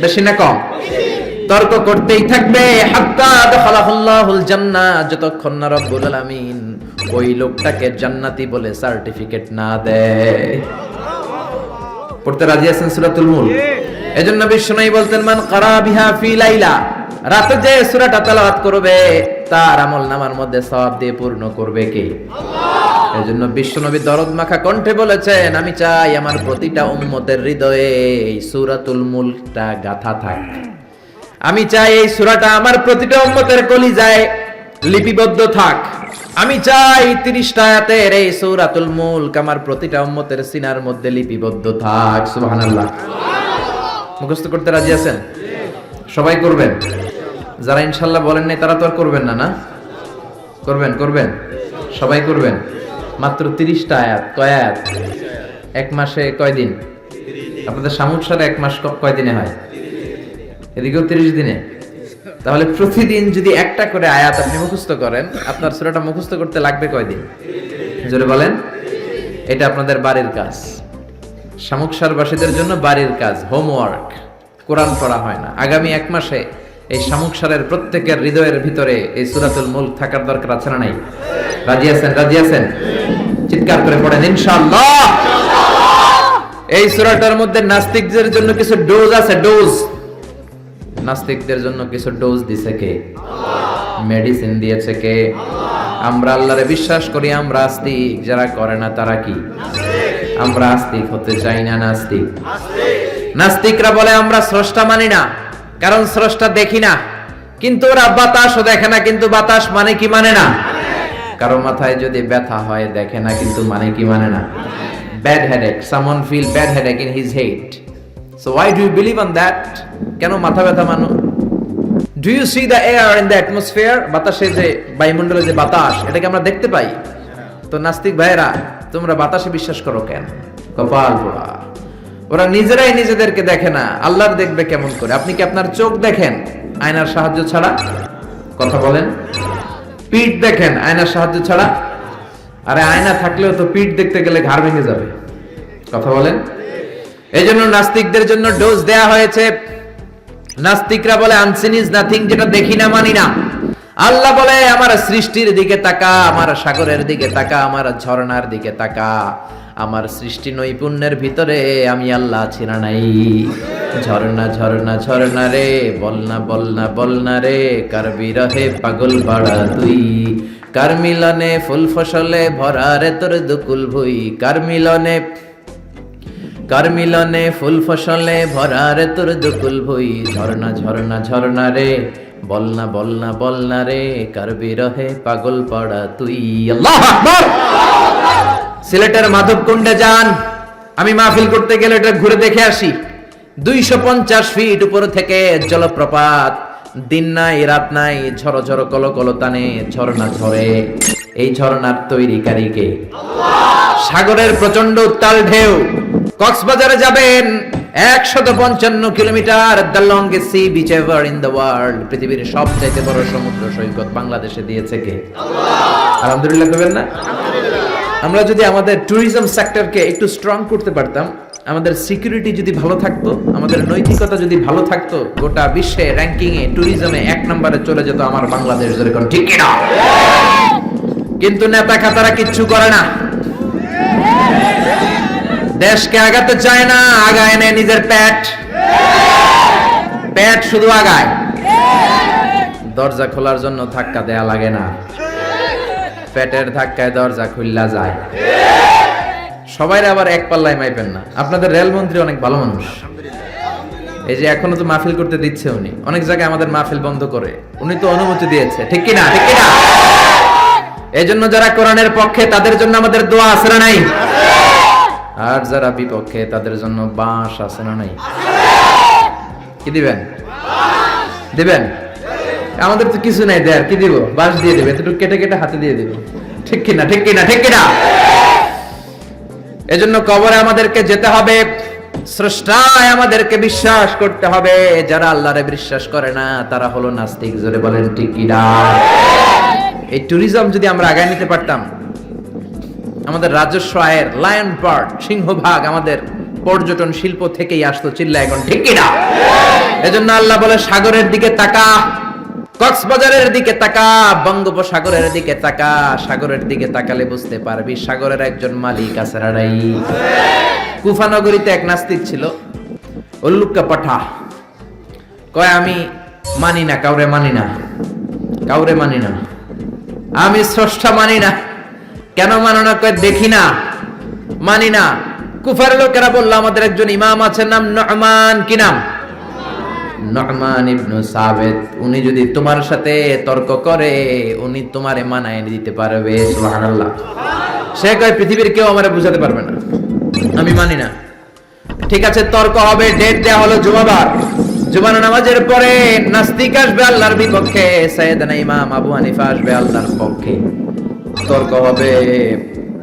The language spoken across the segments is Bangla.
বেশি না কম? তর্ক করতেই থাকবে হাত্তা দাখালাহুল্লাহুল জান্নাহ, যতক্ষণ না রব্বুল আলামিন ওই লোকটাকে জান্নাতি বলে সার্টিফিকেট না দেয়। পড়তে রাজি আছেন সূরাতুল মুলক? এজন্য বিশ্বনবী বলতেন, মান কারা বিহা ফি লাইলা, রাতে যে সূরাটা তেলাওয়াত করবে তার আমলনামার মধ্যে সওয়াব দিয়ে পূর্ণ করবে কে? আল্লাহ। এজন্য বিশ্বনবী দরদ মাখা কণ্ঠে বলেছেন, আমি চাই আমার প্রতিটা উম্মতের হৃদয়ে এই সূরাতুল মুলকটা গাথা থাক। আমি চাই এই সূরাটা আমার প্রতিটা উম্মতের কলিজায় লিপিবদ্ধ থাক। আমি চাই 30টা আয়াতের এই সূরাতুল মুলক আমার প্রতিটা উম্মতের সিনার মধ্যে লিপিবদ্ধ থাক। সুবহানাল্লাহ। মুখস্থ করতে রাজি আছেন? সবাই করবেন? যারা ইনশাআল্লাহ বলেন নাই তারা তো আর করবেন না, না? করবেন সবাই করবেন। মাত্র 30টা আয়াত। কয় আয়াত? এক মাসে কয় দিন? আপনাদের সামুদ সালে এক মাস কয় দিনে হয়? এদিকেও 30 দিনে। তাহলে প্রতিদিন যদি একটা করে আয়াত আপনি মুখস্থ করেন, আপনার সূরাটা মুখস্থ করতে লাগবে কয় দিন? জোরে বলেন। এটা আপনাদের বাড়ির কাজ, শামুকসারবাসীদের জন্য বাড়ির কাজ, হোমওয়ার্ক। কোরআন পড়া হয় না। আগামী এক মাসে এই শামুকসারের প্রত্যেকের হৃদয়ের ভিতরে এই সূরাতুল মুলক থাকার দরকার আছে না নাই? রাজি আছেন? রাজি আছেন? চিৎকার করে পড়েন ইনশাআল্লাহ। এই সূরাটার মধ্যে নাস্তিকদের জন্য কিছু ডোজ আছে, ডোজ। নাস্তিকদের জন্য কিছু ডোজ দিয়েছে কে? আল্লাহ। মেডিসিন দিয়েছে কে? আল্লাহ। আমরা আল্লাহরে বিশ্বাস করি, আমরা আস্তিক। যারা করে না তারা কি? আমরা আস্তিক হতে চাই না, নাস্তিক। নাস্তিকরা বলে আমরা স্রষ্টা মানি না, কারণ স্রষ্টা দেখি না। কিন্তু ওরা বাতাসও দেখে না, কিন্তু বাতাস মানে কি মানে না? কারো মাথায় যদি ব্যথা হয় দেখে না, কিন্তু মানে কি মানে না? Bad headache, someone feel bad headache in his head. So why do you believe on that? কেন মাথা ব্যথা মানো? Do you see the air in the atmosphere? বাতাসে যে বায়ুমণ্ডলে যে বাতাস, এটাকে আমরা দেখতে পাই। তো নাস্তিক ভাইরা, তোমরা বাতাসে বিশ্বাস করো কেন? কপাল পোড়া। ওরা নিজেরাই নিজেদেরকে দেখে না, আল্লাহর দেখবে কেমন করে? আপনি কি আপনার চোখ দেখেন আয়নার সাহায্য ছাড়া? কথা বলেন। পিঠ দেখেন আয়নার সাহায্য ছাড়া? আরে আয়না থাকলেও তো পিঠ দেখতে গেলে ঘাড় ভেঙে যাবে। কথা বলেন। এই জন্য নাস্তিকদের জন্য ডোজ দেয়া হয়েছে। নাস্তিকরা বলে আনসিন ইজ নাথিং, যেটা দেখি না মানি না। আল্লাহ বলে আমার সৃষ্টির দিকে তাকা, আমার সাগরের দিকে তাকা, আমার ঝর্ণার দিকে তাকা। আমার সৃষ্টি নৈপুণ্যের ভিতরে আমি আল্লাহ আছি না নাই? ঝর্ণা ঝর্ণা ঝর্ণা রে, বলনা বলনা বলনা রে, কার বিরহে পাগল পাড়া তুই। কার মিলনে ফুল ফসলে ভরা রে তোর দুকুল ভুই। কার মিলনে ফুল ফসলে ভরা রে তোর দুকুল ভুই। ঝর্ণা ঝর্ণা ঝর্ণা রে, বলনা বলনা বলনা রে, কার বিরহে পাগল পাড়া তুই। আল্লাহু আকবার। সিলেটের মাধবকুণ্ডে যান, আমি মাহফিল করতে গেলে এটা ঘুরে দেখে আসি। 250 ফিট উপর থেকে জলপ্রপাত, দিন নাই রাত নাই, ঝড়ো ঝড়ো কলো কলো টানে ঝর্ণা ঝরে। এই ঝর্ণার তৈরিকারী কে? আল্লাহ। সাগরের প্রচন্ড উত্তাল ঢেউ। কক্সবাজারে যাবেন, 155 kilometre, the longest sea beach ever in the world. পৃথিবীর সবচাইতে বড় সমুদ্র সৈকত বাংলাদেশে দিয়েছে কে? আল্লাহ। আলহামদুলিল্লাহ করবেন না? আমরা যদি আমাদের ট্যুরিজম সেক্টরকে একটু স্ট্রং করতে পারতাম, আমাদের সিকিউরিটি যদি ভালো থাকতো, আমাদের নৈতিকতা যদি ভালো থাকতো, গোটা বিশ্বে র্যাঙ্কিং এ ট্যুরিজমে 1 নম্বরে চলে যেত আমার বাংলাদেশ। যেরকম ঠিক কিনা? কিন্তু নেতা খাতারা কিচ্ছু করে না, দেশকে আগাতে চায় না, আগায় নেয় নিজের পেট শুধু আগায়। দরজা খোলার জন্য ধাক্কা দেয়া লাগে না, পেটের ধাক্কায় দরজা খুললা যায়। সবাই আবার এক পাল্লায় মাইপেন না। আপনাদের রেলমন্ত্রী অনেক ভালো মানুষ, এই যে এখনো তো মাহফিল করতে দিচ্ছে উনি। অনেক জায়গায় আমাদের মাহফিল বন্ধ করে, উনি তো অনুমতি দিয়েছে। ঠিক কিনা? ঠিক কিনা? এই জন্য যারা কোরআনের পক্ষে তাদের জন্য আমাদের দোয়া আছে না নাই? আর যারা বিপক্ষে তাদের জন্য বাঁশ আছে না নাই? কি দিবেন? দিবেন? আমাদের তো কিছু নাই দেয়ার, কি দিব? বাঁশ দিয়ে দেবে, এতটুকু কেটে কেটে হাতে দিয়ে দেবে। ঠিক কিনা? ঠিক কিনা? ঠিক কিনা? এজন্য কবরে আমাদেরকে যেতে হবে, স্রষ্টায় আমাদেরকে বিশ্বাস করতে হবে। যারা আল্লাহরে বিশ্বাস করে না তারা হলো নাস্তিক। জোরে বলেন ঠিক কিনা? এই ট্যুরিজম যদি আমরা আগায় নিতে পারতাম, আমাদের রাজস্ব আয়ের লায়ন পার্ট, সিংহভাগ আমাদের পর্যটন শিল্প থেকেই আসতো। চিল্লা এখন ঠিক কিনা? এজন্য আল্লাহ বলে সাগরের দিকে তাকা, কক্সবাজারের দিকে তাকা, বঙ্গোপসাগরের দিকে তাকা। সাগরের দিকে তাকালে বুঝতে পারবি সাগরের একজন মালিক আছে রাড়াই। কুফা নগরীতে এক নাস্তিক ছিল, উল্লুক্কা পাঠা। কয় আমি মানি না, কাউরে মানি না, কাউরে মানি না, আমি স্রষ্টা মানি না। কেন মানো না? কয় দেখি না, মানি না। কুফার লোকেরা বলল আমাদের একজন ইমাম আছে, নাম নু'মান। কি নাম? নু'মান ইবনে সাবিত। উনি যদি তোমার সাথে তর্ক করে উনি তোমারে মানায় দিতে পারবে। সুবহানাল্লাহ। সে কয় পৃথিবীর কেউ আমারে বুঝাতে পারবে না, আমি মানি না। ঠিক আছে, তর্ক হবে। ডেট দেয়া হলো জুমাবার। জুমার নামাজের পরে নাস্তিক আসবে আল্লাহর বিপক্ষে, সাইয়েদনা ইমাম আবু হানিফা আসবে আল্লাহর পক্ষে। তর্ক হবে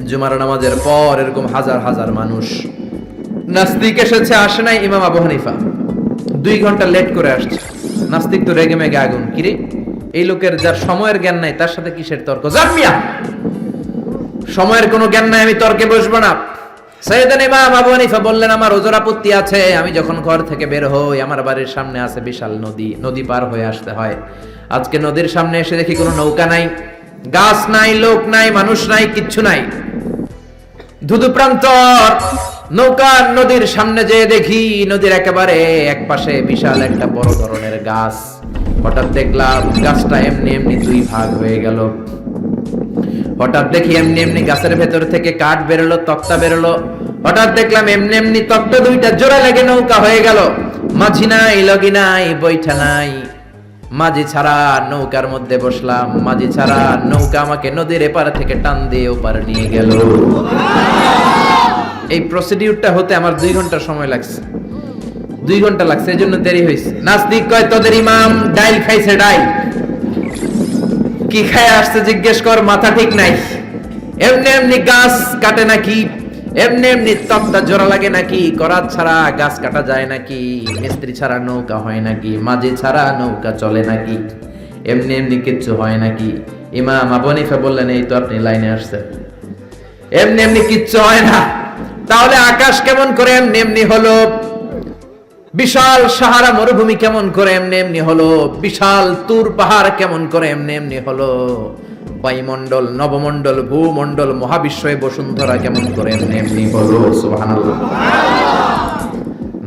জুমার নামাজের পর। এরকম হাজার হাজার মানুষ। নাস্তিক এসেছে, আসে নাই ইমাম আবু হানিফা, 2 ঘন্টা লেট করে আসছে। নাস্তিক তো রেগে মেগে আগুন। কিরে, এই লোকের যার সময়ের জ্ঞান নাই তার সাথে কিসের তর্ক? জামিয়া, সময়ের কোনো জ্ঞান নাই, আমি তর্কে বসবো না। সাইয়েদনা ইমাম আবু হানিফা বললেন আমার ওজোর আপত্তি আছে। আমি যখন ঘর থেকে বের হই আমার বাড়ির সামনে আছে বিশাল নদী, নদী পার হয়ে আসতে হয়। আজকে নদীর সামনে এসে দেখি কোনো নৌকা নাই, গাছ নাই, লোক নাই, মানুষ নাই, কিচ্ছু নাই, ধুধু প্রান্তর। নৌকা নদীর সামনে যেয়ে দেখি নদীর একেবারে এক পাশে বিশাল একটা বড় ধরনের গাছ। হঠাৎ দেখলাম গাছটা এমনি এমনি 2 ভাগ হয়ে গেল। হঠাৎ দেখি এমনি এমনি গাছের ভেতর থেকে কাঠ বেরোলো, তক্তা বেরোলো। হঠাৎ দেখলাম এমনি এমনি তক্তা 2টা জোড়া লেগে নৌকা হয়ে গেল। মাঝি নাই, লগি নাই, বৈঠা নাই, মাঝি ছাড়া নৌকার মধ্যে বসলাম। মাঝি ছাড়া নৌকা আমাকে নদীর এপার থেকে টান দিয়ে ওপার নিয়ে গেল। এই প্রসিডিউরটা হতে আমার 2 ঘন্টা সময় লাগছে, 2 ঘন্টা লাগছে, এই জন্য দেরি হয়েছে। নাস্তিক কয় তোদের ইমাম ডাইল খাইছে, ডাইল কি খায় আসছে জিজ্ঞেস কর, মাথা ঠিক নাই। এমনি এমনি গাছ কাটে নাকি? এমনি এমনি তক্তা জোড়া লাগে নাকি? করাত ছাড়া গাছ কাটা যায় নাকি? মিস্ত্রি ছাড়া নৌকা হয় নাকি? মাঝি ছাড়া নৌকা চলে নাকি? এমনি এমনি কিচ্ছু হয় নাকি? ইমাম আবু হানিফা বললেন এই তো আপনি লাইনে আসছেন, এমনি এমনি কিচ্ছু হয় না। তাহলে আকাশ কেমন করে এমনি এমনি হলো? বিশাল সাহারা মরুভূমি কেমন করে এমনি এমনি হলো? বিশাল তুর পাহাড় কেমন করে এমনি এমনি হলো? বায়ুমণ্ডল, নবমণ্ডল, ভূমণ্ডল, মহাবিশ্বয়ে বসুন্ধরা কেমন করে এমনি এমনি হলো? সুবহানাল্লাহ।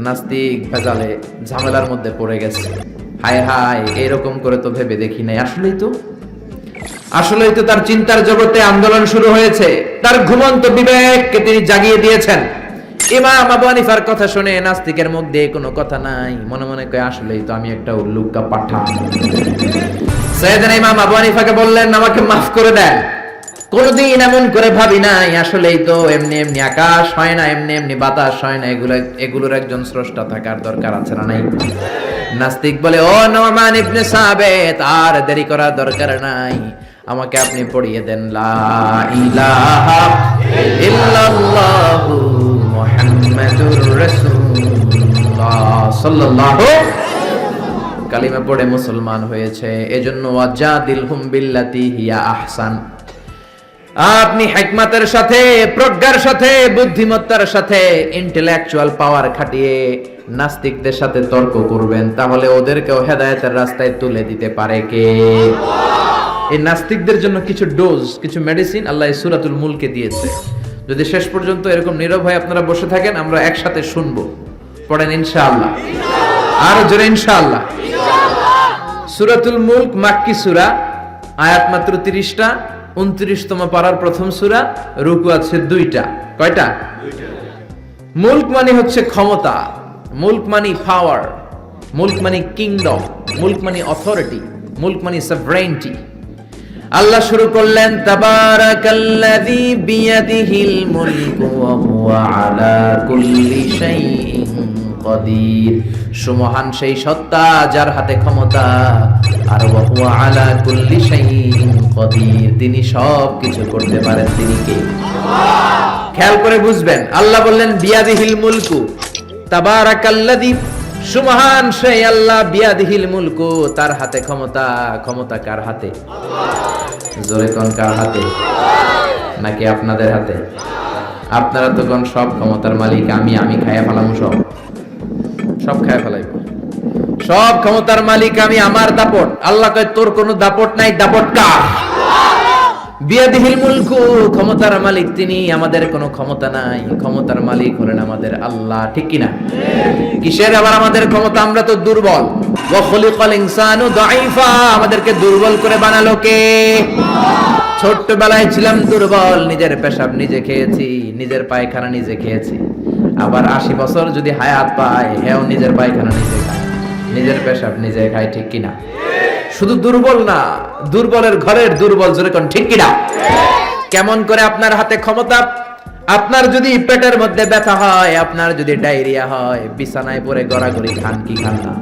নাস্তিক ভেজালে ঝামেলার মধ্যে পড়ে গেছে। হায় হায়, এরকম করে তো ভেবে দেখি নাই। আসলেই তো তার চিন্তার জগতে আন্দোলন শুরু হয়েছে। তার ঘুমন্ত বিবেককে তিনি জাগিয়ে দিয়েছেন। ইমাম আবু হানিফার কথা শুনে নাস্তিকের মুখ দিয়ে কোনো কথা নাই, মনে মনে কয় আসলেই তো আমি একটা উল্লুকা পাঠা। সাইয়েদনা ইমাম আবু হানিফাকে বললেন আমাকে মাফ করে দেন, কোনদিন এমন করে ভাবি নাই। আসলেই তো এমনি এমনি আকাশ হয় না, এমনি এমনি বাতাস হয় না, এগুলোর একজন স্রষ্টা থাকার দরকার আছে না নাই? নাস্তিক বলে ও নু'মান ইবনে সাবিত, আর দেরি করার দরকার নাই, আমাকে আপনি পড়িয়ে দেন লা ইলাহা ইল্লাল্লাহু মুহাম্মাদুর রাসূলুল্লাহ সাল্লাল্লাহু। কালিমা পড়ে মুসলমান হয়েছে। এজন্য ওয়াজাদিলহুম বিল্লাতি হিয়া আহসান। আপনি হিকমতের সাথে, প্রজ্ঞার সাথে, বুদ্ধিমত্তার সাথে, ইন্টেলেকচুয়াল পাওয়ার খাটিয়ে নাস্তিকদের সাথে তর্ক করবেন, তাহলে ওদেরকেও হেদায়েতের রাস্তায় তুলে দিতে পারে কে? এই নাস্তিকদের জন্য কিছু ডোজ, কিছু মেডিসিন আল্লাহ সূরাতুল মুলকে দিয়েছে। যদি শেষ পর্যন্ত এরকম নীরব হয়ে আপনারা বসে থাকেন, আমরা একসাথে শুনবো। পড়েন ইনশাআল্লাহ, আর জোরে ইনশাআল্লাহ। সূরাতুল মুলক মাক্কি সূরা, আয়াত মাত্র 30টা, 29তম পারার প্রথম সূরা, রুকু আছে 2টা। কয়টা? 2টা। মুলক মানে হচ্ছে ক্ষমতা, মুলক মানে পাওয়ার, মুলক মানে কিংডম, মুলক মানে অথরিটি, মুলক মানে সভরেইনটি। আল্লাহ শুরু করলেন তাবারাকাল্লাযী বিয়াদিহিল মুলকু ওয়া হুয়া আলা কুল্লি শাইইন কাদির। সুমহান সেই সত্তা যার হাতে ক্ষমতা, আর ওয়া হুয়া আলা কুল্লি শাইইন কাদির, তিনি সব কিছু করতে পারেন। তিনি কে? আল্লাহ। খেয়াল করে বুঝবেন, আল্লাহ বললেন বিয়াদিহিল মুলকু, তাবারাকাল্লাযী, সুমহান সেই আল্লাহ, বিয়াদিহিল মুলকু, তার হাতে ক্ষমতা। ক্ষমতা কার হাতে? আল্লাহ। জোরে কোন কার হাতে? আল্লাহ। নাকি আপনাদের হাতে? আপনারা তো কোন সব ক্ষমতার মালিক, আমি খায়া ফেলামু, সব খায়া ফেলাইব। সব ক্ষমতার মালিক আমি, আমার দাপট। আল্লাহ কয় তোর কোনো দাপট নাই, দাপট কার? বিয়াদিহিল মুলকু, ক্ষমতার মালিক তিনি, আমাদের কোনো ক্ষমতা নাই। ক্ষমতার মালিক হলেন আমাদের আল্লাহ, ঠিক কিনা? কিসের আবার আমাদের ক্ষমতা? আমরা তো দুর্বল। ওয়া খুলিকাল ইনসানু দাঈফা, আমাদেরকে দুর্বল করে বানালো কে? ছোট্টবেলায় ছিলাম দুর্বল, নিজের পেশাব নিজে খেয়েছি, নিজের পায়খানা নিজে খেয়েছি। আবার 80 বছর যদি হায়াত পায়, হেও নিজের পায়খানা নিজে খায়, নিজের পেশাব নিজে খায়, ঠিক কিনা? শুধু দুর্বল না, দুর্বলের ঘরের দুর্বল, জোরে কোন ঠিক কিনা? কেমন করে আপনার হাতে ক্ষমতা? আপনার যদি পেটের মধ্যে ব্যথা হয়, আপনার যদি ডায়রিয়া হয়, বিছানায় পড়ে গড়াগড়ি খান কি খান না?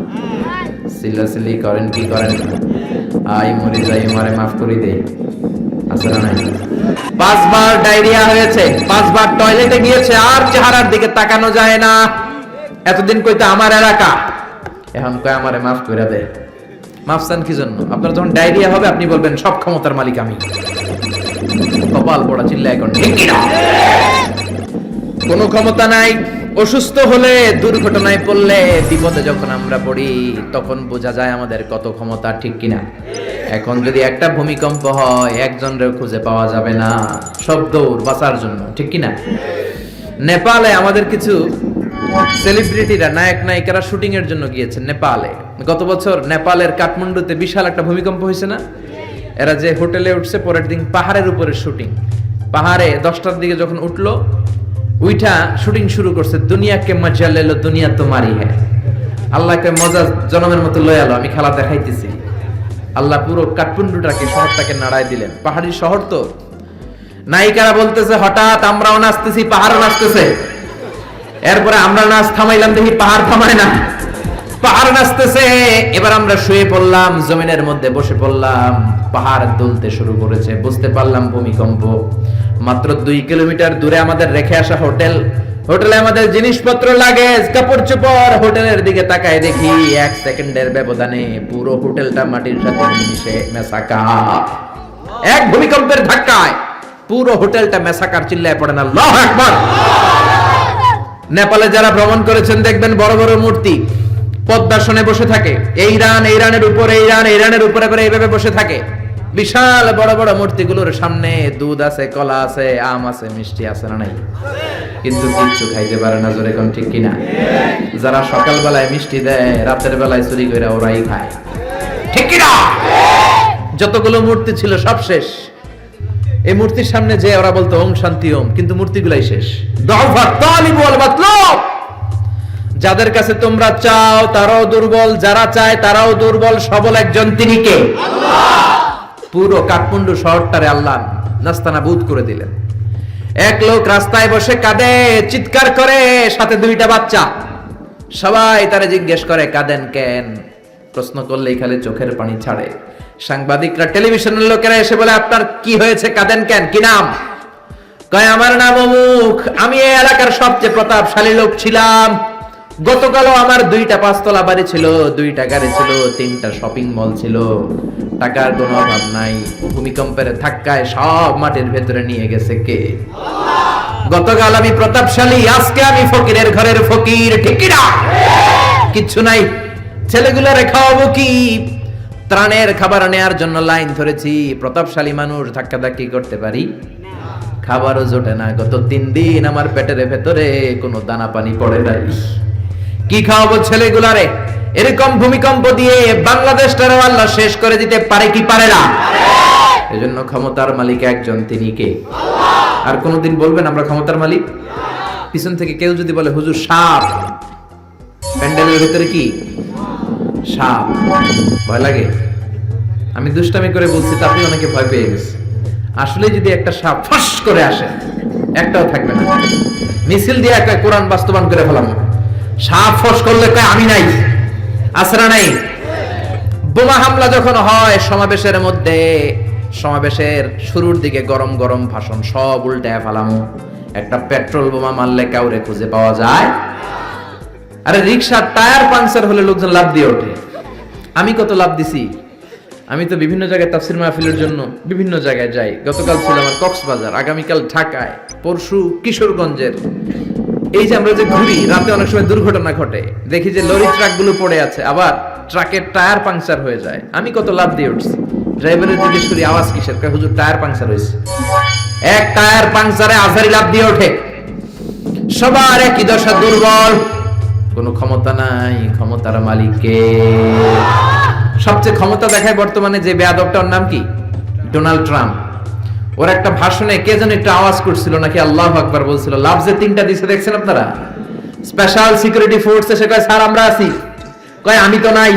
সিলাসিলি করেন কি করেন না? আই মরি যাই, মারে মাফ করে দে, আছে না নাই? 5 বার ডায়রিয়া হয়েছে, 5 বার টয়লেটে গিয়েছে, আর চেহারার দিকে তাকানো যায় না। এতদিন কইতো আমার এলাকা, এখন কয় আমারে মাফ করে দে। মাফসান কি জন্য? আপনার যখন ডায়রিয়া হবে আপনি বলবেন সব ক্ষমতার মালিক আমি। কপাল পড়া চিল্লায় এখন ঠিক কিনা? কোনো ক্ষমতা নাই। অসুস্থ হলে, দুর্ঘটনায় পড়লে, বিপদে যখন আমরা পড়ি, তখন বোঝা যায় আমাদের কত ক্ষমতা, ঠিক কিনা? এখন যদি একটা ভূমিকম্প হয়, একজনের খুঁজে পাওয়া যাবে না, সব দৌড় বাঁচার জন্য, ঠিক কিনা? নেপালে আমাদের কিছু সেলিব্রিটিরা, নায়ক নায়িকারা শুটিং এর জন্য গিয়েছেন নেপালে। গত বছর নেপালের কাঠমান্ডুতে বিশাল একটা ভূমিকম্প হয়েছে না? এরা যে হোটেলে উঠছে, পরের দিন পাহাড়ের উপরে শুটিং। পাহাড়ে 10টার দিকে যখন উঠলো, উইঠা শুটিং শুরু করছে। দুনিয়াকে মজা লেলো, দুনিয়া তোমারই হ্যাঁ। আল্লাহকে মজা জনমের মতো লয়ে আলো, আমি খেলা দেখাইতেছি। আল্লাহ পুরো কাঠমান্ডুটাকে, শহরটাকে নাড়ায় দিলেন। পাহাড়ি শহর তো। নায়িকারা বলতেছে হঠাৎ আমরাও নাচতেছি, পাহাড়ও নাচতেছে। এরপরে আমরা নাচ থামাইলাম, দেখি পাহাড় থামায় না, পাহাড় নাচতেছে। এবার আমরা শুয়ে পড়লাম, জমিনের মধ্যে বসে পড়লাম, পাহাড় দুলতে শুরু করেছে। বুঝতে পারলাম ভূমিকম্প। মাত্র 2 কিলোমিটার দূরে আমাদের রেখে আসা হোটেল, হোটেলে আমাদের জিনিসপত্র, লাগেজ, কাপড় চোপড়। হোটেলের দিকে তাকায় দেখি 1 সেকেন্ডের ব্যবধানে পুরো হোটেলটা মাটির সাথে মিশে মেসাকার। এক ভূমিকম্পের ধাক্কায় পুরো হোটেলটা মেসাকার। চিল্লায় পড়েন আল্লাহু আকবার। নেপালে যারা ভ্রমণ করেছেন দেখবেন বড় বড় মূর্তি পদ্মাসনে বসে থাকে। এই ইরান, ইরানের উপরে ইরান, ইরানের উপরে করে এইভাবে বসে থাকে। বিশাল বড় বড় মূর্তিগুলোর সামনে দুধ আছে, কলা আছে, আম আছে, মিষ্টি আছে না নাই? কিন্তু কিচ্ছু খাইতে পারে না, জোরে কোন ঠিক কিনা? যারা সকালবেলায় মিষ্টি দেয়, রাতের বেলায় চুরি করে ওরাই খায়, ঠিক কিনা? যতগুলো মূর্তি ছিল সব শেষ। এই মূর্তির সামনে যে ওরা বলতো ওম শান্তি ওম, কিন্তু মূর্তিগুলাই শেষ। দাওয়াত তালিব ওয়াল মাতলুব, যাদের কাছে তোমরা চাও তারাও দুর্বল, যারা চায় তারাও দুর্বল। সবল একজন, তিনি কে? আল্লাহ। পুরো কাঠমান্ডু শহরটারে আল্লাহ নাস্তানাবুদ করে দিলেন। এক লোক রাস্তায় বসে কাঁদে, চিৎকার করে, সাথে 2টা বাচ্চা। সবাই তারে জিজ্ঞেস করে কাঁদেন কেন? প্রশ্ন করলেই খালি চোখের পানি ছাড়ে। সাংবাদিকরা, টেলিভিশনের লোকেরা এসে বলে আপনার কি হয়েছে, কাঁদেন কেন, কি নাম? কয় আমার নাম অমুক, আমি এই এলাকার সবচেয়ে প্রতাপশালী লোক ছিলাম। গতকালও আমার 2টা 5তলা বাড়ি ছিল, 2টা গাড়ি ছিল, 3টা শপিং মল ছিল, টাকার কোনো অভাব নাই। ভূমিকম্পের ধাক্কায় সব মাটির ভেতরে নিয়ে গেছে কে? আল্লাহ। গতকাল আমি প্রতাপশালী, আজকে আমি ফকিরের ঘরের ফকির, ঠিক না? কিচ্ছু নাই। ছেলেগুলোরে খাওয়াবো কি? ত্রাণের খাবার নেয়ার জন্য লাইন ধরেছি। প্রতাপশালী মানুষ ধাক্কাধাক্কি করতে পারি? খাবারও জোটে না। গত 3 দিন আমার পেটের ভেতরে কোনো দানা পানি পড়ে নাই। কি খাওয়াবো ছেলেগুলারে? এরকম ভূমিকম্প দিয়ে বাংলাদেশটারও আল্লাহ শেষ করে দিতে পারে কি পারে না? এজন্য ক্ষমতার মালিক একজন, তিনি কে? আল্লাহ। আর কোনদিন বলবেন আমরা ক্ষমতার মালিক? পিছন থেকে কেউ যদি বলে হুজুর সাপ, প্যান্ডেলের ভিতরে কি সাপ, ভয় লাগে? আমি দুষ্টামি করে বলছি, তাতে অনেকে ভয় পেয়ে গেছে। আসলে যদি একটা সাপ ফস করে আসে, একটাও থাকবে না। মিছিল দিয়ে একটা কোরআন বাস্তবায়ন করে ফেলাম। সাপ ফস করলে কয় আমি নাই, আসরা নাই। বোমা হামলা যখন হয় সমাবেশের মধ্যে, সমাবেশের শুরুর দিকে গরম গরম ভাষণ, সব উল্টায় ফেলামো। একটা পেট্রোল বোমা মারলে কাউরে খুঁজে পাওয়া যায়? আরে রিকশার টায়ার পাংচার হলে লোকজন লাফ দিয়ে ওঠে। আমি কত লাফ দিছি। আমি তো বিভিন্ন জায়গায় তাফসীর মাহফিলের জন্য বিভিন্ন জায়গায় যাই। গতকাল ছিল আমার কক্সবাজার, আগামীকাল ঢাকায়, পরশু কিশোরগঞ্জের, এই যে আমরা যে ঘুরি রাতে অনেক সময় দুর্ঘটনা ঘটে, দেখি যে লরি ট্রাক গুলো পড়ে আছে, আবার ট্রাকের টায়ার পাংচার হয়ে যায়। আমি কত লাভ দিয়ে উঠছি, ড্রাইভারের জিজ্ঞেস করি আওয়াজ কিসের, কয় হুজুর টায়ার পাংচার হয়েছে। এক টায়ার পাংচারে আজারি লাভ দিয়ে ওঠে। সবার একই দশা, দুর্বল, কোনো ক্ষমতা নাই, ক্ষমতার মালিক কে? সবচেয়ে ক্ষমতা দেখায় বর্তমানে যে বেয়াদবটার নাম কি? Donald Trump. ওর একটা ভাষণে কে যেন একটু আওয়াজ করছিল নাকি আল্লাহু আকবার বলছিল, লাভ যে তিনটা দিছে দেখছেন আপনারা? স্পেশাল সিকিউরিটি ফোর্স এসে কয় স্যার আমরা আছি, কয় আমি তো নাই।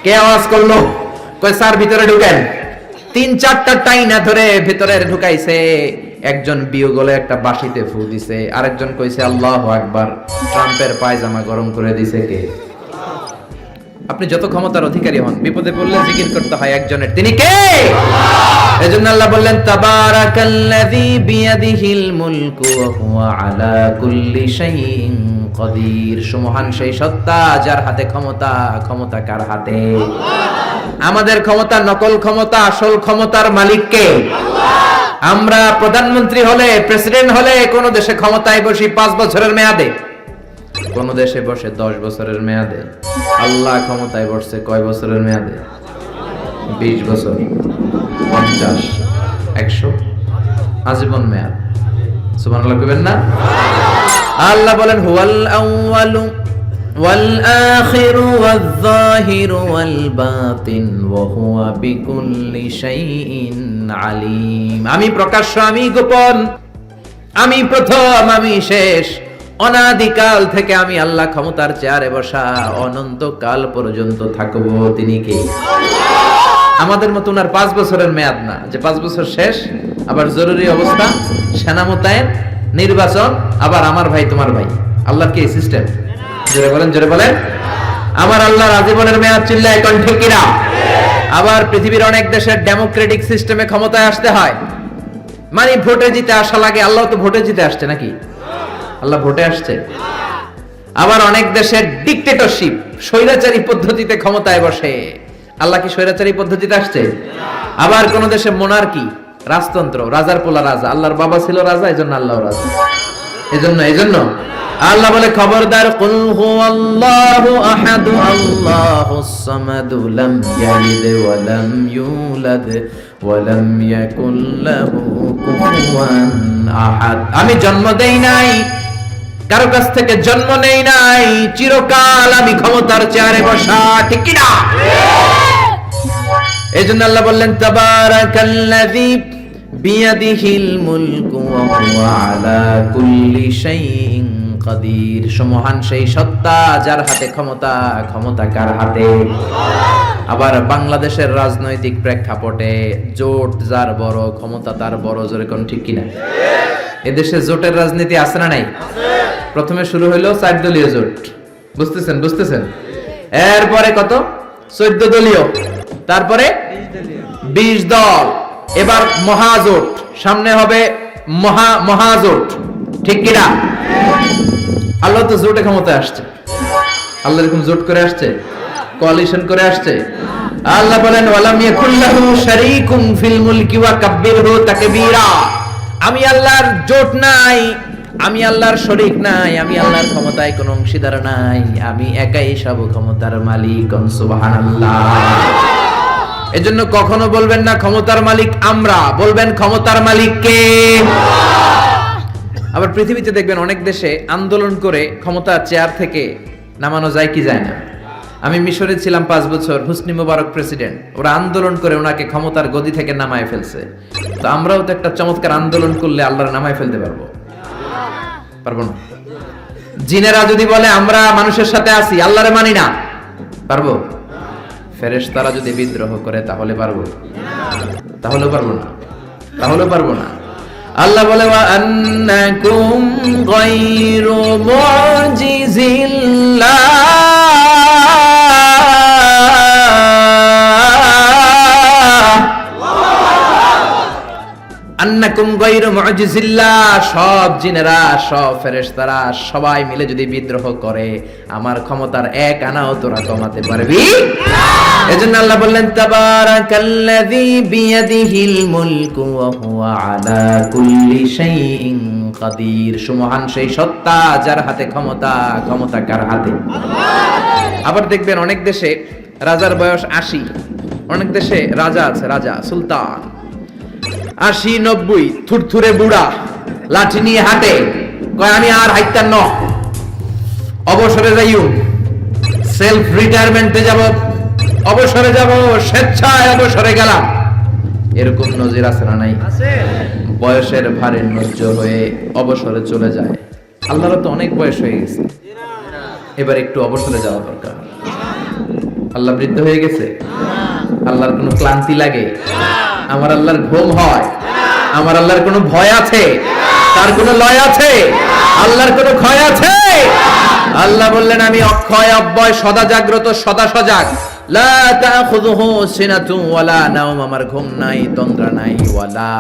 কে আওয়াজ করলো? কয় স্যার ভিতরে ঢুকেন। 3-4টা টাইনা ধরে ভিতরে ঢুকাইছে। একজন বিয়োগলে একটা বাঁশিতে ফু দিছে, আরেকজন কইছে আল্লাহু আকবার। ট্রাম্পের পায়জামা গরম করে দিছে কে? আপনি যত ক্ষমতার অধিকারী হন, বিপদে পড়লে জিকির করতে হয় একজনের, তিনি কে? এজন্য আল্লাহ বললেন তাবারাকাল্লাযী বিয়াদিহিল মুলকু ওয়া হুয়া আলা কুল্লি শাইইন কাদির। সুমহান সেই সত্তা যার হাতে ক্ষমতা। ক্ষমতা কার হাতে? আমাদের ক্ষমতা নকল ক্ষমতা, আসল ক্ষমতার মালিক কে? আমরা প্রধানমন্ত্রী হলে, প্রেসিডেন্ট হলে কোন দেশে ক্ষমতায় বসি 5 বছরের মেয়াদে, কোন দেশে বসে 10 বছরের মেয়াদে। আল্লাহ ক্ষমতায় বসছে কয় বছরের মেয়াদে? 20 বছর, 50, 100, আজীবন মেয়াদ। সুবহানাল্লাহ কইবেন না? আল্লাহ বলেন হুয়াল আউয়ালু ওয়াল আখিরু ওয়াল যাহিরু ওয়াল বাতিন ওয়া হুয়া বিকুল্লি শাইইন আলিম। আমি প্রকাশ্য, আমি গোপন, আমি প্রথম, আমি শেষ। অনাদিকাল থেকে আমি আল্লাহ ক্ষমতার চেয়ারে বসা, অনন্তকাল পর্যন্ত থাকবো। তিনি কে? আমাদের মতো উনার 5 বছরের মেয়াদ না যে 5 বছর শেষ, আবার জরুরি অবস্থা, সেনা মোতায়েন, নির্বাচন, আবার আমার ভাই তোমার ভাই। আল্লাহর কি এই সিস্টেম? জোরে বলেন, জোরে বলেন। আমার আল্লাহর আজীবনের মেয়াদ চিল্লায় কোন ঠিক কিনা? আবার পৃথিবীর অনেক দেশের ডেমোক্রেটিক সিস্টেমে ক্ষমতায় আসতে হয়, মানে ভোটে জিতে আসা লাগে। আল্লাহ তো ভোটে জিতে আসছে নাকি? আল্লাহ ভোটে আসছে। আবার অনেক দেশের ডিক্টেটরশিপ, স্বৈরাচারী পদ্ধতিতে ক্ষমতায় বসে। আল্লাহ কি স্বৈরাচারী পদ্ধতিতে আসছে? আবার কোন দেশে মোনার্কি, রাজতন্ত্র, রাজার পোলা রাজা। আল্লাহর বাবা ছিল রাজা, এজন্য আল্লাহ রাজা। এজন্য আল্লাহ বলে খবরদার, কুল হুয়াল্লাহু আহাদ আল্লাহুস সামাদ লাম ইয়ালিদ ওয়া লাম ইউলাদ ওয়া লাম ইয়াকুল লাহু কুফুয়ান আহাদ। আমি জন্ম দেই নাই, কারো কাছ থেকে জন্ম নেই নাই, চিরকাল আমি ক্ষমতার চেয়ারে বসা। ঠিক কি না? এজন্য আল্লাহ বললেন তাবারাকাল্লাযী বিয়াদিহিল মুলকু ওয়া হুয়া আলা কুল্লি শাইইন কাদির। সুমহান সেই সত্তা যার হাতে ক্ষমতা। ক্ষমতা কার হাতে? আবার বাংলাদেশের রাজনৈতিক প্রেক্ষাপটে জোট যার বড়, ক্ষমতা তার বড়। জোরে কোন ঠিক কিনা? এদেশে জোটের রাজনীতি আছে না নাই? প্রথমে শুরু হইলো 4 দলীয় জোট, বুঝতেছেন? এরপরে কত? 14 দলীয়, তারপরে 20 দল, এবার মহাজোট, সামনে হবে মহাজোট। ঠিক কিনা? আল্লাহ তো জোটে ক্ষমতায় আসছে। আল্লাহ এরকম জোট করে আসছে, কোয়ালিশন করে আসছে। আল্লাহ বলেন ওয়ালাম ইয়াকুল্লাহু শারীকুন ফিল মুলকি ওয়া কাব্বিরহু তাকবীরা। আমি আল্লাহর জোট নাই, আমি আল্লাহর শরীক নাই, আমি আল্লাহর ক্ষমতায় কোনো অংশীদার নাই, আমি একাই সব ক্ষমতার মালিক। সুবহানাল্লাহ। এজন্য কখনো বলবেন না ক্ষমতার মালিক আমরা, বলবেন ক্ষমতার মালিক কে? আবার পৃথিবীতে দেখবেন অনেক দেশে আন্দোলন করে ক্ষমতা চেয়ার থেকে নামানো যায় কি যায় না। আমি মিশরে ছিলাম 5 বছর, হুসনি মুবারক প্রেসিডেন্ট, ওরা আন্দোলন করে ওনাকে ক্ষমতার গদি থেকে নামায় ফেলছে। তো আমরাও তো একটা চমৎকার আন্দোলন করলে আল্লাহর নামায় ফেলতে পারবো না? জিনেরা যদি বলে আমরা মানুষের সাথে আছি, আল্লাহরে মানি না, পারবো? ফেরেশতারা যদি বিদ্রোহ করে তাহলে পারবো? তাহলে পারবো না। আল্লাহ বলে ওয়া আন্নাকুম গায়রু মুজিজিল্লাহ। আন্নাকুম গায়রু মুজিজিল্লাহ। সব জিনেরা, সব ফেরেশতারা সবাই মিলে যদি বিদ্রোহ করে, আমার ক্ষমতার এক আনাও তোরা কমাতে পারবি না। এজন্য আল্লাহ বললেন তাবারাকাল্লাযী বিয়াদিহিল মুলকু ওয়া হুয়া আলা কুল্লি শাইইন কাদির, সুমহান সেই সত্তা যার হাতে ক্ষমতা, ক্ষমতা কার হাতে? আবার দেখবেন অনেক দেশে রাজার বয়স 80, অনেক দেশে রাজা আছে, রাজা সুলতান 80-90, থুরথুরে বুড়া, লাঠি নিয়ে হাঁটে, কয় আমি আর হাইতাম ন, অবসরে যাইও, সেলফ রিটায়ারমেন্টে যাব, অবসরে যাব, স্বেচ্ছায় অবসরে গেলাম। এরকম নজির আছে না নাই? বয়সের ভারে নজ্জ হয়ে অবসরে চলে যায়। আল্লাহর তো অনেক বয়স হয়ে গেছে, এবার একটু অবসরে যাওয়া দরকার। আল্লাহ বৃদ্ধ হয়ে গেছে? আল্লাহর কোনো ক্লান্তি লাগে? আমার আল্লাহর ঘুম হয়? আমার আল্লাহর কোনো ভয় আছে? তার কোনো লয় আছে? আল্লাহর কোনো ক্ষয় আছে? আল্লাহ বললেন আমি অক্ষয়, অব্যয়, সদা জাগ্রত, সদা সজাগ। লা তাখুযুহু সিনাতুন ওয়ালা নাওম, আমার ঘুম নাই, তন্দ্রা নাই। ওয়ালা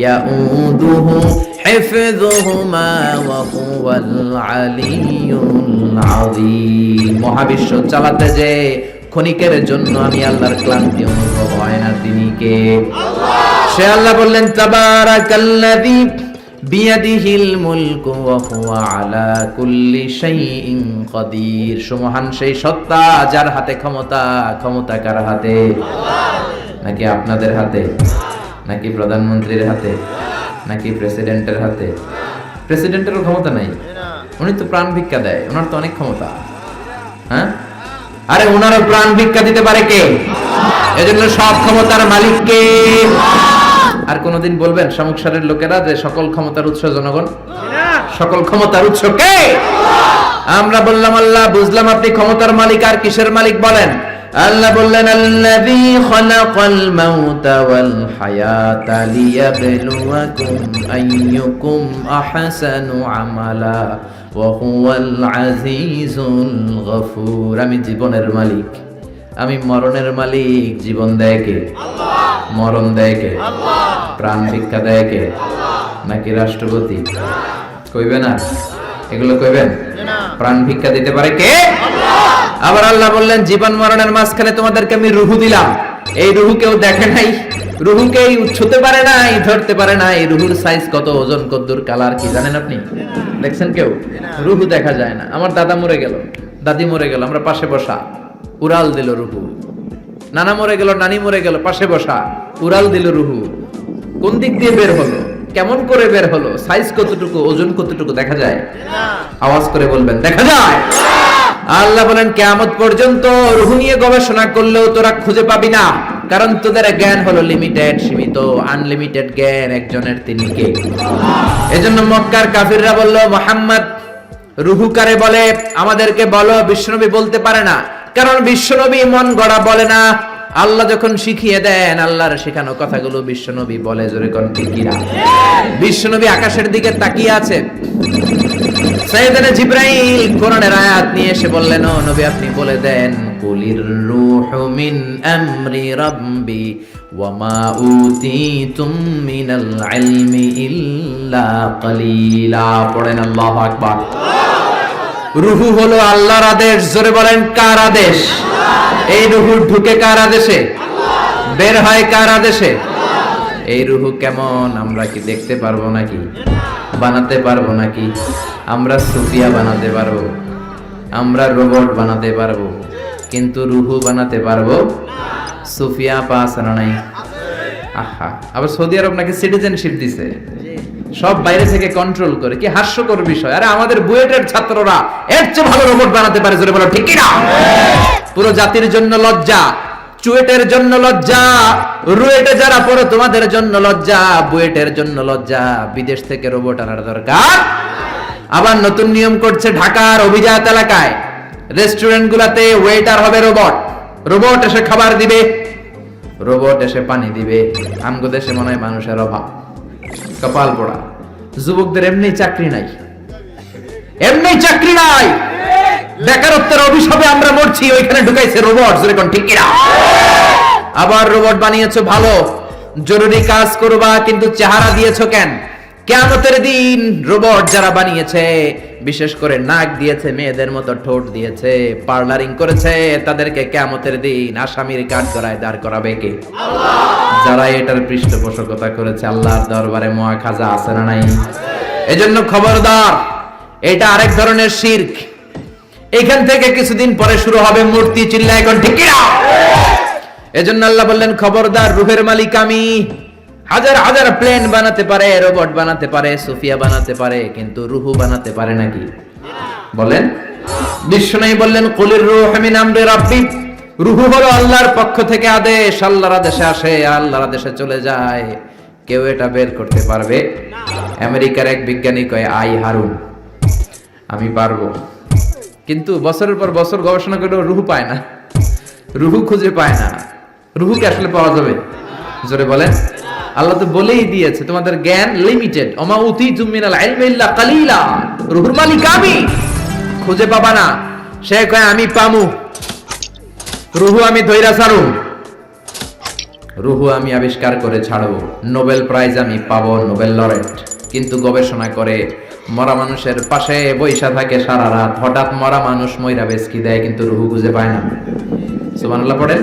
ইয়াউদুহু হিফযুহুমা ওয়া হুয়াল আলিয়্যুল আযীম। মহাবিশ্ব চালাতে যে ক্ষণিকের জন্য আমি আল্লাহর ক্লান্তি অনুভব হয় না, তিনি কে? আল্লাহ। সে আল্লাহ বললেন তাবারাকাল্লাযী বিয়াদিহিল মুলকু ওয়া হুয়া আলা কুল্লি শাইইন কাদির, সুমহান সেই সত্তা যার হাতে ক্ষমতা, ক্ষমতা কার হাতে? আল্লাহ। নাকি আপনাদের হাতে? নাকি প্রধানমন্ত্রীর হাতে? নাকি প্রেসিডেন্টের হাতে? প্রেসিডেন্টেরও ক্ষমতা নাই, উনি তো প্রাণ ভিক্ষা দেয়, ওনার তো অনেক ক্ষমতা। হ্যাঁ, আরে ওনারও প্রাণ ভিক্ষা দিতে পারে কে? এজন্য সব ক্ষমতার মালিক কে? আর কোনদিন বলবেন সংসারের লোকেরা যে সকল ক্ষমতার উৎস জনগণ? সকল ক্ষমতার উৎস কে? আমরা বললাম আল্লাহ, বুঝলাম আপনি ক্ষমতার মালিক, আর কিসের মালিক বলেন? আল্লাহ বললেন আল্লাযী খালাকাল মাউতা ওয়াল হায়াতা লিয়াবলুয়াকুম আইয়ুকুম আহসানু আমালা ওয়া হুয়াল আজিজুল গফুর। আমি জীবনের মালিক, আমি মরণের মালিক। জীবন দেয় কে? আল্লাহ। মরণ দেয় কে? আল্লাহ। প্রাণ ভিক্ষা দেয় কে? আল্লাহ। নাকি রাষ্ট্রপতি? কইবেন না এগুলো? কইবেন? প্রাণ ভিক্ষা দিতে পারে কে? আল্লাহ। আবার আল্লাহ বললেন জীবন মরণের মাঝখানে তোমাদেরকে আমি রূহ দিলাম। এই রূহ কেউ দেখে নাই, রূহকে ছুঁতে পারে নাই, ধরতে পারে না। এই রূহুর সাইজ কত, ওজন কতদূর, কালার কি জানেন আপনি? দেখছেন কেউ? রূহ দেখা যায় না। আমার দাদা মরে গেল, দাদি মরে গেল, আমরা পাশে বসা, উড়াল দিল রূহু। নানা মরে গেল, নানি মরে গেল, পাশে বসা, উড়াল দিল রূহু। কোন দিক দিয়ে বের হলো, কেমন করে বের হলো, সাইজ কতটুকু, ওজন কতটুকু দেখা যায়? আওয়াজ করে বলবেন দেখা যায়। আল্লাহ বলেন কিয়ামত পর্যন্ত রূহ নিয়ে গবেষণা করলেও তোরা খুঁজে পাবি না, কারণ তোদের জ্ঞান হলো লিমিটেড, সীমিত। আনলিমিটেড জ্ঞান একজনের, তিনি কে? এজন্য মক্কার কাফিররা বলল মুহাম্মদ রূহ কারে বলে আমাদেরকে বলো। বিশ্বনবী বলতে পারে না, কারণ বিশ্বনবী মন গড়া বলে না। আল্লাহ যখন শিখিয়ে দেন, আল্লাহর শেখানো কথাগুলো বিশ্বনবী বলে। জোরে কোন ঠিক কিনা? বিশ্বনবী আকাশের দিকে তাকিয়ে আছে, সাইয়েদনা জিবরাইল কোরআনের আয়াত নিয়ে এসে বললেন ও নবী আপনি বলে দেন কুলির রূহু মিন আমরি রাব্বি ওয়া মা উতিতুম মিনাল ইলমি ইল্লা কালিলা। পড়েন আল্লাহু আকবার। রূহ হলো আল্লাহর আদেশ। জোরে বলেন কার আদেশ? এই রূহ ঢুকে কার আদেশে? বের হয় কার আদেশে? এই রূহ কেমন আমরা কি দেখতে পারবো নাকি? বানাতে পারবো নাকি? আমরা সুফিয়া বানাতে পারবো, আমরা রোবট বানাতে পারবো, কিন্তু রূহ বানাতে পারবো? সুফিয়া পাস না নাই? আহা, আবার সৌদি আরব নাকি সিটিজেনশিপ দিছে, সব বাইরে থেকে কন্ট্রোল করে। কি হাস্যকর বিষয়! আরে আমাদের বুয়েটের ছাত্ররা এর চেয়ে ভালো রোবট বানাতে পারে। জোরে বলো ঠিক কি না? পুরো জাতির জন্য লজ্জা, চুয়েটের জন্য লজ্জা, রুয়েটে যারা পড়ো তোমাদের জন্য লজ্জা, বুয়েটের জন্য লজ্জা। বিদেশ থেকে রোবট আনার দরকার। আবার নতুন নিয়ম করছে ঢাকার অভিজাত এলাকায় রেস্টুরেন্ট গুলাতে ওয়েটার হবে রোবট। রোবট এসে খাবার দিবে, রোবট এসে পানি দিবে। আমগো দেশে মনে হয় মানুষের অভাব, কপাল পোড়া। যুবকদের এমনি চাকরি নাই, এমনি চাকরি নাই, বেকারত্বের অভিশাপে আমরা মরছি, ওইখানে ঢুকাইছে রোবট। যেরকম ঠিক কিনা? আবার রোবট বানিয়েছো ভালো, জরুরি কাজ করবা, কিন্তু চেহারা দিয়েছো কেন? কিয়ামতের দিন রোবট যারা বানিয়েছে, বিশেষ করে নাক দিয়েছে মেয়েদের মতো, ঠোঁট দিয়েছে, পার্লারিং করেছে, তাদেরকে কিয়ামতের দিন আসামির কাঠগড়ায় দাঁড় করাবে কে? আল্লাহ। যারা এটার পৃষ্ঠপোষকতা করেছে, আল্লাহর দরবারে মহা খাজা আছে না নাই? এজন্য খবরদার, এটা আরেক ধরনের শিরক। এখান থেকে কিছুদিন পরে শুরু হবে মূর্তি, চিল্লায় এখন ঠিক কিনা? এজন্য আল্লাহ বললেন খবরদার, রূহের মালিক আমি। হাজার হাজার প্লেন বানাতে পারে, রোবট বানাতে পারে, সোফিয়া বানাতে পারে, কিন্তু রুহু বানাতে পারে নাকি? বলেন। বিষ্ণু বললেন কুলির রূহ মিন আমরি রাব্বি, রুহু হলো আল্লাহর পক্ষ থেকে আদেশ, আল্লাহর আদেশে আসে, আল্লাহর আদেশে চলে যায়। কেউ এটা বের করতে পারবে না। আমেরিকার এক বিজ্ঞানী কয় আই হারুন, আমি পারবো, কিন্তু বছরের পর বছর গবেষণা করেও রুহু পায় না, রুহু খুঁজে পায় না। রুহুকে আসলে পাওয়া যাবে? জোরে বলেন। আল্লাহ তো বলেই দিয়েছে তোমাদের জ্ঞান লিমিটেড, ওমা উতীতুম মিনাল ইলমি ইল্লা কালিলা, রুহুর মালিক আমি, খুঁজে পাবা না। সে কয় আমি পামু, রুহু আমি ধইরা ছাড়ু, রুহু আমি আবিষ্কার করে ছাড়বো, নোবেল প্রাইজ আমি পাবো, নোবেল লরেট। কিন্তু গবেষণা করে মরা মানুষের পাশে বৈশা থাকে সারা রাত, হঠাৎ মরা মানুষ মইরা বেচকি দেয়, কিন্তু রুহু খুঁজে পায় না। সুবহানাল্লাহ পড়েন।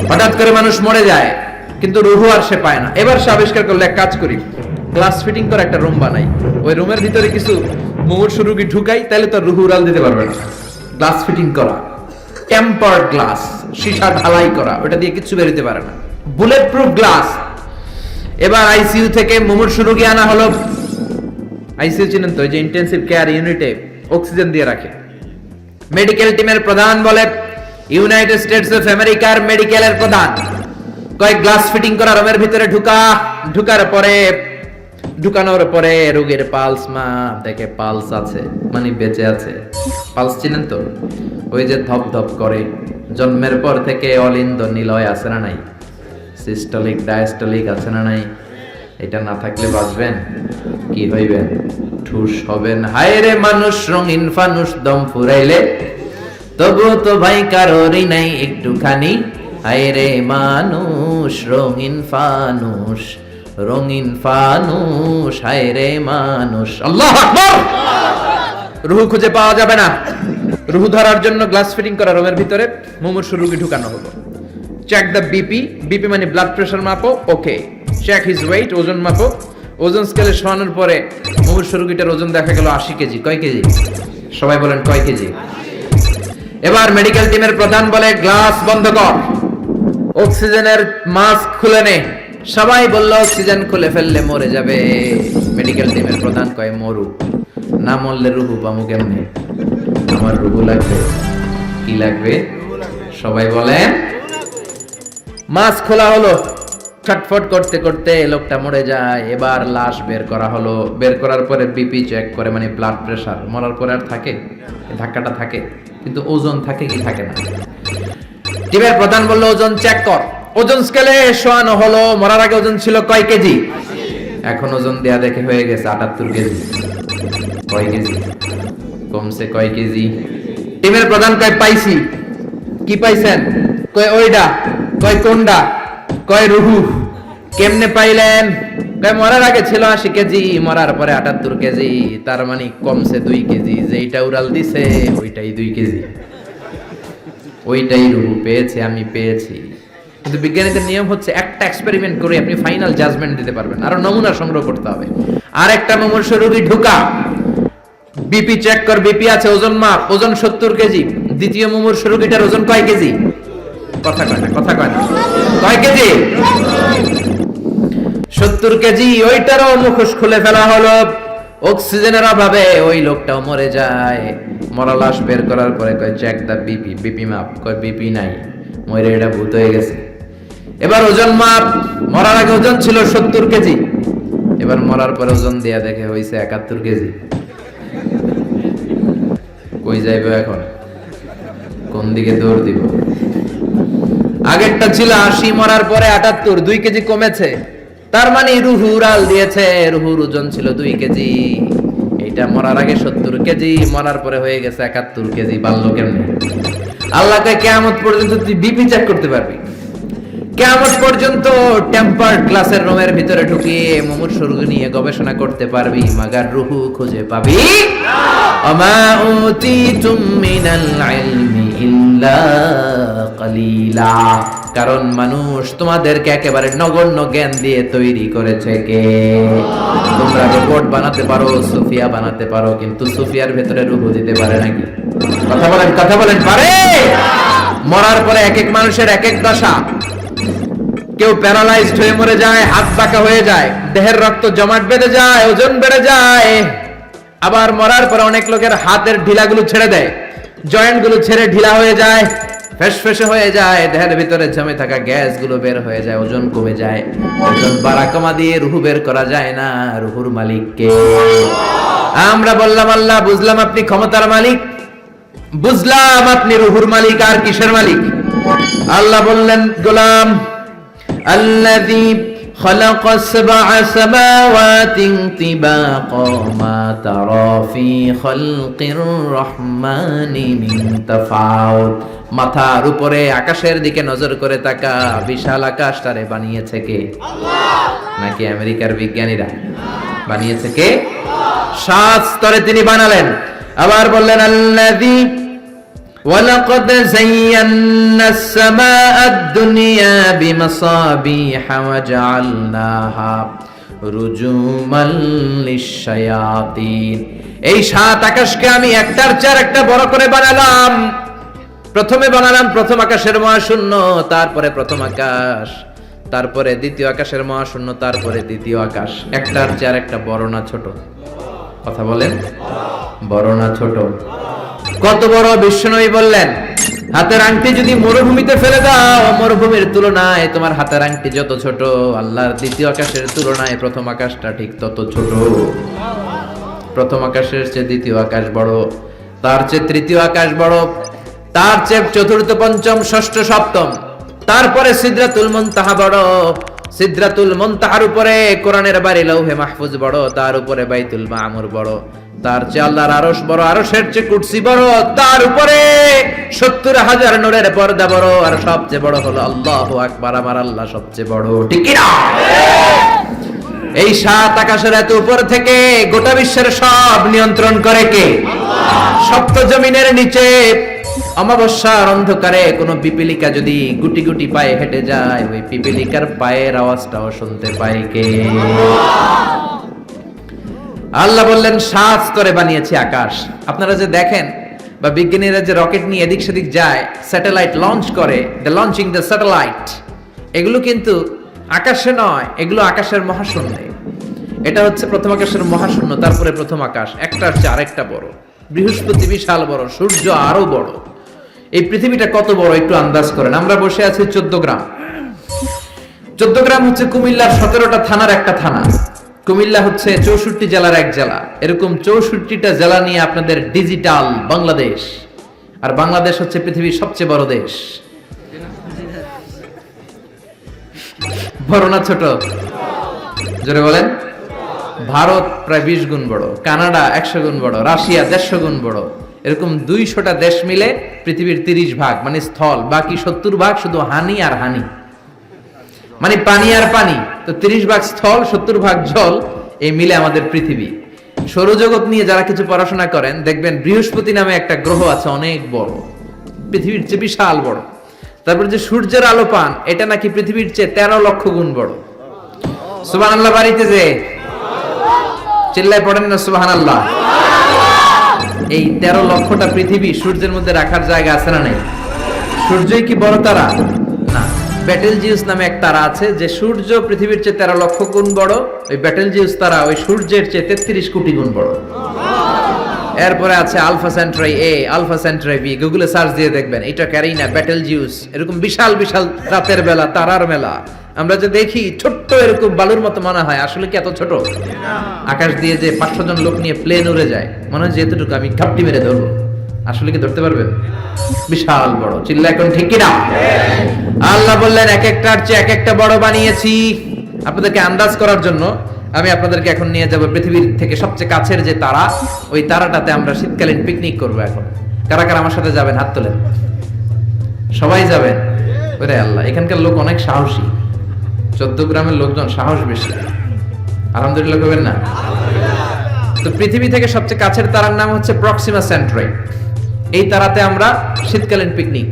হঠাৎ করে মানুষ মরে যায়, কিন্তু রুহু আর সে পায় না। এবার সে আবিষ্কার করলে এক কাজ করি, গ্লাস ফিটিং করে একটা রুম বানাই, ওই রুমের ভিতরে কিছু মুমূর্ষু রোগী ঢুকাই, তাহলে তো রুহু উড়াল দিতে পারবে না। গ্লাস ফিটিং করা, টেম্পার্ড গ্লাস, সীসা ঢালাই করা, ওটা দিয়ে কিছু বেরোতে পারে না, বুলেট প্রুফ গ্লাস। এবার আইসিইউ থেকে মুমূর্ষু রোগী আনা হলো। আইসিইউ চিনেন তো, যে ইন্টেনসিভ কেয়ার ইউনিটে অক্সিজেন দিয়ে রাখে। মেডিকেল টিমের প্রধান বলে, ইউনাইটেড স্টেটস অফ আমেরিকার মেডিকেলের প্রধান কয়েক গ্লাস ফিটিং করা রুমের ভিতরে ঢুকানোর পরে রোগীর পালস মাপ দেখে, পালস আছে মানে বেঁচে আছে। পালস চিনেন তো, ওই যে ধপ ধপ করে, জন্মের পর থেকে অলিন্দ নিলয় আছে না নাই, সিস্টোলিক ডায়াস্টোলিক আছে না নাই, এটা না থাকলে বাঁচবেন? কি হইবেন? ঠুস হবেন। হায় রে মানুষ রঙিন ফানুষ, দম ফুরাইলে তবু তো ভাই কারোরই নাই একটুখানি। হায় রে মানুষ রঙিন ফানুষ, রঙিন ফানুষ, হায় রে মানুষ। আল্লাহু আকবার। রুহু খুঁজে পাওয়া যাবে না। রুহু ধরার জন্য গ্লাস ফিটিং করা রুমের ভিতরে মুমূর্ষু রোগী ঢুকানো হলো। চেক দ্য বিপি, বিপি মানে ব্লাড প্রেশার মাপো, ওকে। চেক হিজ ওয়েট, ওজন মাপো। ওজন স্কেলে শোয়ানোর পরে মুমূর্ষু রোগীটার ওজন দেখা গেল 80 কেজি। কয় কেজি? সবাই বলেন কয় কেজি? এবার মেডিকেল টিমের প্রধান বলে গ্লাস বন্ধ কর, অক্সিজেনের মাস্ক খুলে নে। সবাই বলল অক্সিজেন খুলে ফেললে মরে যাবে। মেডিকেল টিমের প্রধান কয় মরু, না মরলে রুহু পামু কেমনে? আমার রুহু লাগবে। কি লাগবে? সবাই বলেন। মাস্ক খোলা হলো, ছটফট করতে করতে লোকটা মরে যায়। এবার লাশ বের করা হলো। বের করার পরে বিপি চেক করে, মানে ব্লাড প্রেশার। মরার পরে আর থাকে? ধাক্কাটা থাকে, কিন্তু ওজন থাকে কি থাকে না? টিমের প্রধান বললো ওজন চেক কর। ওজন স্কেলে শোয়ানো হলো। মরার আগে ওজন ছিল কয় কেজি? এখন ওজন দেয়া দেখে হয়ে গেছে 78 কেজি। কয় কেজি কমছে? কয় কেজি? টিমের প্রধান কয় পাইছি। কি পাইছেন? কয় ওইডা। কয় কোনডা? কয় রুহু। কেমনে পাইলেন? কয় মরার আগে ছিল 80 কেজি, মরার পরে 78 কেজি, তার মানে কমছে 2 কেজি। যেইটা উড়াল দিছে ওইটাই 2 কেজি, ওইটাই রুহু পেয়েছে, আমি পেয়েছি। কিন্তু বিজ্ঞানীদের নিয়ম হচ্ছে একটা এক্সপেরিমেন্ট করে আপনি ফাইনাল জাজমেন্ট দিতে পারবেন, আরো নমুনা সংগ্রহ করতে হবে। আর একটা মুমূর্ষু রোগী ঢুকা, বিপি চেক কর, বিপি আছে, ওজন মাপ, ওজন 70 কেজি। দ্বিতীয় মুমূর্ষু রোগীটার ওজন কয় কেজি? কথা কয় না, কথা কয় না। কয় কেজি? 70 কেজি। ওইটারও মুখোশ খুলে ফেলা হলো। অক্সিজেনের অভাবে ওই লোকটাও মরে যায়। মরা লাশ বের করার পরে কয় চেক দা বিপি, বিপি মাপ। কয় বিপি নাই, মরে এটা ভূত হয়ে গেছে। এবার ওজন মাপ। মরার আগে ওজন ছিল 70 কেজি, এবার মরার পরে ওজন দেয়া দেখে হইছে 71 কেজি। কই যাইব এখন? কোন দিকে দৌড় দিব? আগেরটা ছিল 80, মরার পরে 78, 2 কেজি কমেছে। তার মানে রুহু উড়াল দিয়েছে। রুহুর ওজন ছিল 2 কেজি, এটা মরার আগে 70 কেজি, মরার পরে হয়ে গেছে 71 কেজি। বাড়লো কেমনে? আল্লাহকে কিয়ামত পর্যন্ত তুই বিপি চেক করতে পারবি। কিয়ামত পর্যন্ত টেম্পার্ড গ্লাসের রুমের ভিতরে ঢুকিয়ে মুমূর্ষু রোগী নিয়ে গবেষণা করতে পারবি, মাগার রুহু খুঁজে পাবি না। আমা উতিতুম মিনাল ইলমি ইল্লা কালিলা। কারণ মানুষ তোমাদেরকে একেবারে নগণ্য জ্ঞান দিয়ে তৈরি করেছে কে? তোমরা রোবট বানাতে পারো, সুফিয়া বানাতে পারো, কিন্তু সুফিয়ার ভেতরে রূহ দিতে পারে নাকি? কথা বলেন পারে? মরার পরে এক এক মানুষের এক এক দশা। কেউ প্যারালাইজড হয়ে মরে যায়, হাত বাঁকা হয়ে যায়, দেহের রক্ত জমাট বেঁধে যায়, ওজন বেড়ে যায়। আবার মরার পরে অনেক লোকের হাতের ঢিলাগুলো ছেড়ে দেয়, জয়েন্ট গুলো ছেড়ে ঢিলা হয়ে যায়, ফেসফেসে হয়ে যায়, দেহের ভিতরে জমে থাকা গ্যাস গুলো বের হয়ে যায়, ওজন কমে যায়। ওজন বাড়া কমা দিয়ে রুহ বের করা যায় না। রুহুর মালিক কে? আমরা বললাম আল্লাহ, বুঝলাম আপনি ক্ষমতার মালিক, বুঝলাম আপনি রুহুর মালিক, আর কিসের মালিক? আল্লাহ বললেন, গোলাম الذي خلق سبع سماوات طباقا ما ترى في خلق الرحمن من تفاوت। মাথার উপরে আকাশের দিকে নজর করে তাকা, বিশাল আকাশটারে বানিয়েছে কে? আল্লাহ। নাকি আমেরিকার বিজ্ঞানীরা বানিয়েছে কে? 7 স্তরে তিনি বানালেন। আবার বললেন আল্লাযী وَلَقَدْ زَيَّنَّا السَّمَاءَ الدُّنْيَا بِمَصَابِيحَ وَجَعَلْنَاهَا رُجُومًا لِلشَّيَاطِينِ। এই 7 আকাশকে আমি একটার চেয়ে একটা বড় করে বানালাম। প্রথমে বানালাম প্রথম আকাশের মহাশূন্য, তারপরে প্রথম আকাশ, তারপরে দ্বিতীয় আকাশের মহাশূন্য, তারপরে দ্বিতীয় আকাশ। একটার চেয়ে একটা বড় না ছোট? কথা বলেন, বড় না ছোট? কত বড়? বিশ্বনবী বললেন, হাতের আংটি যদি মরুভূমিতে ফেলে দাও, মরুভূমির তুলনায় তোমার হাতের আংটি যত ছোট, আল্লাহর দ্বিতীয় আকাশের তুলনায় প্রথম আকাশটা ঠিক তত ছোট। প্রথম আকাশের চেয়ে দ্বিতীয় আকাশ বড়, তার চেয়ে তৃতীয় আকাশ বড়, তার চেয়ে চতুর্থ, পঞ্চম, ষষ্ঠ, সপ্তম, তারপরে সিদরাতুল মুনতাহা বড়। সিদরাতুল মুনতাহার উপরে কোরআনের বাড়ি লৌহে মাহফুজ বড়, তার উপরে বাইতুল মামুর বড়, তার চেয়ে আল্লাহর আরশ বড়, আরশের চেয়ে কুরসি বড়, তার উপরে 70,000 নূরের পর্দা বড়, আর সবচেয়ে বড় হলো আল্লাহু আকবার, আমার আল্লাহ সবচেয়ে বড়। ঠিক কি না? এই 7 আকাশের এত উপর থেকে গোটা বিশ্বের সব নিয়ন্ত্রণ করে কে? আল্লাহ। সপ্ত জমিনের নিচে অমাবস্যার অন্ধকারে কোন পিপীলিকা যদি গুটি গুটি পায়ে হেঁটে যায়, ওই পিপীলিকার পায়ের আওয়াজটাও শুনতে পায় কে? আল্লাহ বললেন 7 স্তরে বানিয়েছি আকাশ। আপনারা যে দেখেন বা বিজ্ঞানীরা যে রকেট নিয়ে এদিক সেদিক যায়, স্যাটেলাইট লঞ্চ করে, দ্য লঞ্চিং দ্য স্যাটেলাইট, এগুলো কিন্তু আকাশে নয়, এগুলো আকাশের মহাশূন্যে। এটা হচ্ছে প্রথম আকাশের মহাশূন্য, তারপরে প্রথম আকাশ, একটার চেয়ে আরেকটা বড়। বৃহস্পতি বিশাল বড়, সূর্য আরো বড়। এই পৃথিবীটা কত বড় একটু আন্দাজ করেন। আমরা বসে আছি 14 গ্রাম। 14 গ্রাম হচ্ছে কুমিল্লার 17টা থানার একটা থানা। কুমিল্লা হচ্ছে 64 জেলার এক জেলা। এরকম 64টা জেলা নিয়ে আপনাদের ডিজিটাল বাংলাদেশ। আর বাংলাদেশ হচ্ছে পৃথিবীর সবচেয়ে বড় দেশ। বড় না ছোট? জোরে বলেন। ভারত প্রায় 20 গুণ বড়, কানাডা 100 গুণ বড়, রাশিয়া 150 গুণ বড়। এরকম 200টা দেশ মিলে পৃথিবীর 30 ভাগ মানে স্থল, বাকি 70 ভাগ শুধু হানি আর হানি, মানে পানি আর পানি। তো 30 ভাগ স্থল, 70 ভাগ জল, এই মিলে আমাদের পৃথিবী। সৌরজগৎ নিয়ে যারা কিছু পড়াশোনা করেন দেখবেন বৃহস্পতি নামে একটা গ্রহ আছে, অনেক বড়, পৃথিবীর চেয়ে বিশাল বড়। তারপর যে সূর্যের আলো পান, এটা নাকি পৃথিবীর চেয়ে 13 লক্ষ গুণ বড়। সুবহানাল্লাহ। বাড়িতে যে চিল্লায় পড়েন না সুবহানাল্লাহ। এই 13 লক্ষটা পৃথিবী সূর্যের মধ্যে রাখার জায়গা আছে না নাই? সূর্যই কি বড় তারা? না। ব্যাটেলজিউস নামে এক তারা আছে, যে সূর্য পৃথিবীর চেয়ে 13 লক্ষ গুণ বড়। ওই ব্যাটেলজিউস তারা ওই সূর্যের চেয়ে 33 কোটি গুণ বড়। এরপরে আছে আলফা সেন্ট্রাই এ, আলফা সেন্ট্রাই বি, গুগলে সার্চ দিয়ে দেখবেন, এটা ক্যারিনা, ব্যাটেলজিউস, এরকম বিশাল বিশাল রাতের বেলা তারার মেলা। আমরা যে দেখি ছোট্ট এরকম বালুর মতো মনে হয়, আসলে কি এত ছোট? আকাশ দিয়ে যে 500 জন লোক নিয়ে প্লেন উড়ে যায়, মনে হয় যেতটুকু আমি ঘাপটি মেরে ধরবো, আসলে কি ধরতে পারবেন? বিশাল বড়। চিল্লা এখন ঠিক কিনা? আল্লাহ বললেন এক একটার চেয়ে এক একটা বড় বানিয়েছি। আপনাদেরকে আন্দাজ করার জন্য আমি আপনাদেরকে এখন নিয়ে যাব পৃথিবীর থেকে সবচেয়ে কাছের যে তারা, ওই তারাটাতে আমরা শীতকালীন পিকনিক করবো। এখন কারা কারা আমার সাথে যাবেন? হাত তোলেন। সবাই যাবেন? ওরে আল্লাহ, এখানকার লোক অনেক সাহসী। 14 গ্রামের লোকজন সাহস বেশি। আলহামদুলিল্লাহ করবেন না? তো পৃথিবী থেকে সবচেয়ে কাছের তারার নাম হচ্ছে প্রক্সিমা সেন্ট্রাই। এই তারাতে আমরা শীতকালীন পিকনিক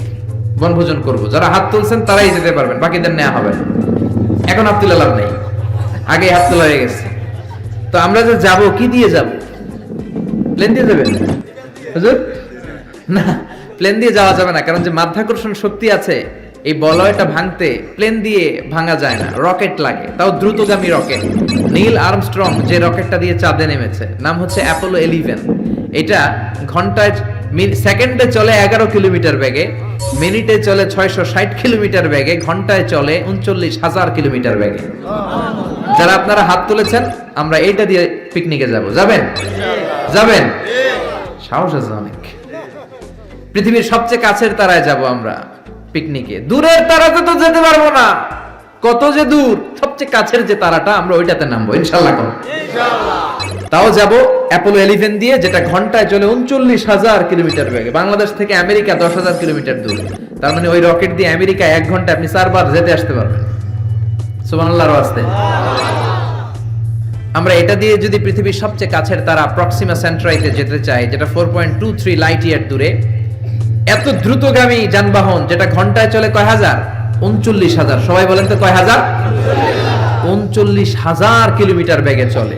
বনভোজন করব। যারা হাত তুলছেন তারাই যেতে পারবেন, বাকিদের নেওয়া হবে না। এখন হাত তুলে লাভ নেই, আগে হাত তোলা হয়ে গেছে। তো আমরা যে যাব, কি দিয়ে যাব? প্লেন দিয়ে যাবেন হুজুর? না, প্লেন দিয়ে যাওয়া যাবে না, কারণ যে মাধ্যাকর্ষণ শক্তি আছে এই বলয়টা ভাঙতে প্লেন দিয়ে ভাঙা যায় না, রকেট লাগে, তাও দ্রুতগামী রকেট। নীল আর্মস্ট্রং যে রকেটটা দিয়ে চাঁদে নেমেছে, নাম হচ্ছে অ্যাপোলো 11। এটা ঘন্টায় সেকেন্ডে চলে 11 কিলোমিটার বেগে, মিনিটে চলে 660 কিলোমিটার বেগে, ঘন্টায় চলে 39,000 কিলোমিটার বেগে। যারা আপনারা হাত তুলেছেন, আমরা এইটা দিয়ে পিকনিকে যাব। যাবেন? যাবেন? সাহস আছে অনেক। পৃথিবীর সবচেয়ে কাছের তারায় যাব আমরা পিকনিকে। দূরের তারাতে তো যেতে পারবো না, কত যে দূর। সবচেয়ে কাছের যে তারাটা, আমরা ওইটাতে নামবো ইনশাআল্লাহ। তাও যাব অ্যাপোলো 11 দিয়ে, যেটা ঘন্টায় চলে 39,000 কিলোমিটার বেগে। বাংলাদেশ থেকে আমেরিকা 10,000 কিলোমিটার দূর। তার মানে ওই রকেট দিয়ে আমেরিকা 1 ঘন্টা আপনি 4 বার যেতে আসতে পারবেন। সুবহানাল্লাহর ওয়াস্তে। আমরা এটা দিয়ে যদি পৃথিবীর সবচেয়ে কাছের তারা প্রক্সিমা সেন্ট্রাইতে যেতে চাই, যেটা 4.23 লাইট ইয়ার দূরে, এত দ্রুতগামী যানবাহন যেটা ঘন্টায় চলে কয় হাজার? 39,000। সবাই বলেন তো কয় হাজার? 39,000 কিলোমিটার বেগে চলে।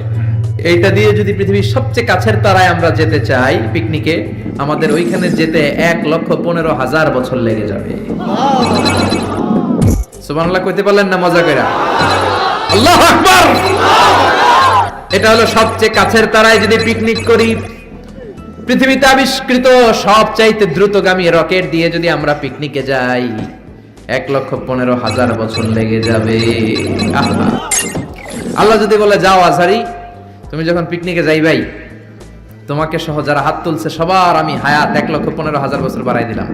এইটা দিয়ে যদি পৃথিবীর সবচেয়ে কাছের তারায় আমরা যেতে চাই পিকনিকে, আমাদের ওইখানে যেতে 1,15,000 বছর লেগে যাবে। সুবহানাল্লাহ কইতে পারলেন না মজা কইরা? আল্লাহু আকবার। এটা হলো সবচেয়ে কাছের তারায় যদি পিকনিক করি, পৃথিবীতে আবিষ্কৃত সবচাইতে দ্রুতগামী রকেট দিয়ে যদি আমরা পিকনিকে যাই, 1,15,000 বছর লেগে যাবে। আল্লাহ যদি বলে যাও আজহারি, তুমি যখন পিকনিকে যাইবাই, তোমাকে সহ যারা হাত তুলছে সবার আমি হায়াত 1,15,000 বছর বাড়াই দিলাম।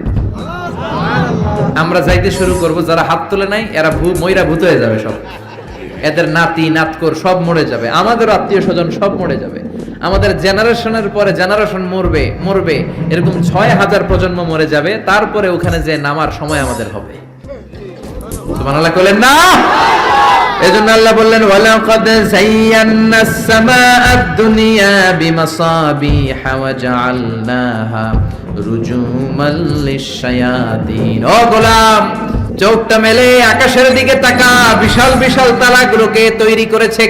আমরা যাইতে শুরু করব, যারা হাত তুলে নাই এরা মইরা ভূত হয়ে যাবে সব। এদের নাতি নাতকর সব মরে যাবে, আমাদের আত্মীয় স্বজন সব মরে যাবে, আমাদের জেনারেশনের পরে জেনারেশন মরবে, এরকম 6,000 প্রজন্ম মরে যাবে। তারপরে ওখানে যে নামার সময় আমাদের হবে। সুবহানাল্লাহ বলেন না? এজন্য আল্লাহ বললেন, ওয়ালাকাদ যায়্যানাস সামাআদ দুনিয়া বিমাসাবিহা ওয়া জাআলনাহা রুজুমান লিশ-শায়াতিন। ও গোলাম, চোখটা মেলে আকাশের দিকে তাকা, বিশাল বিশাল তারাগুলোকে তৈরি করেছে